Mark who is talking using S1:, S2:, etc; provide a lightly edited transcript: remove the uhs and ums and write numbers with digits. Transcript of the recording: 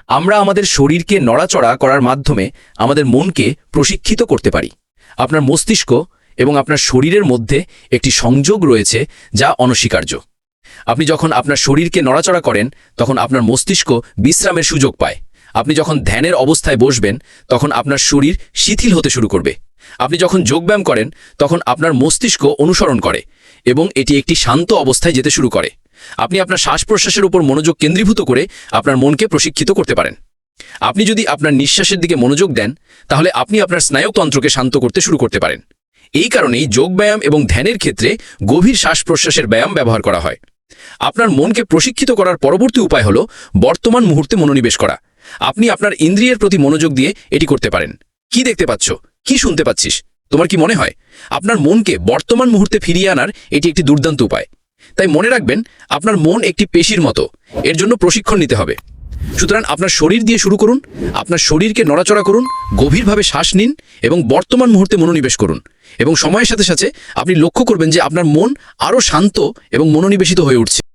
S1: আমরা আমাদের শরীরকে নড়াচড়া করার মাধ্যমে আমাদের মনকে প্রশিক্ষিত করতে পারি। আপনার মস্তিষ্ক এবং আপনার শরীরের মধ্যে একটি সংযোগ রয়েছে যা অনস্বীকার্য। আপনি যখন আপনার শরীরকে নড়াচড়া করেন তখন আপনার মস্তিষ্ক বিশ্রামের সুযোগ পায়। আপনি যখন ধ্যানের অবস্থায় বসবেন তখন আপনার শরীর শিথিল হতে শুরু করবে। আপনি যখন যোগব্যায়াম করেন তখন আপনার মস্তিষ্ক অনুসরণ করে এবং এটি একটি শান্ত অবস্থায় যেতে শুরু করে। আপনি আপনার শ্বাস প্রশ্বাসের উপর মনোযোগ কেন্দ্রীভূত করে আপনার মনকে প্রশিক্ষিত করতে পারেন। আপনি যদি আপনার নিঃশ্বাসের দিকে মনোযোগ দেন তাহলে আপনি আপনার স্নায়ুতন্ত্রকে শান্ত করতে শুরু করতে পারেন। এই কারণেই যোগব্যায়াম এবং ধ্যানের ক্ষেত্রে গভীর শ্বাস প্রশ্বাসের ব্যায়াম ব্যবহার করা হয়। আপনার মনকে প্রশিক্ষিত করার পরবর্তী উপায় হল বর্তমান মুহূর্তে মনোনিবেশ করা। আপনি আপনার ইন্দ্রিয়ের প্রতি মনোযোগ দিয়ে এটি করতে পারেন। কি দেখতে পাচ্ছ, কি শুনতে পাচ্ছিস, তোমার কি মনে হয়? আপনার মনকে বর্তমান মুহূর্তে ফিরিয়ে আনার এটি একটি দুর্দান্ত উপায়। তাই মনে রাখবেন, আপনার মন একটি পেশির মতো, এর জন্য প্রশিক্ষণ নিতে হবে। সুতরাং আপনার শরীর দিয়ে শুরু করুন, আপনার শরীরকে নড়াচড়া করুন, গভীরভাবে শ্বাস নিন এবং বর্তমান মুহূর্তে মনোনিবেশ করুন। এবং সময়ের সাথে সাথে আপনি লক্ষ্য করবেন যে আপনার মন আরও শান্ত এবং মনোনিবেশিত হয়ে উঠছে।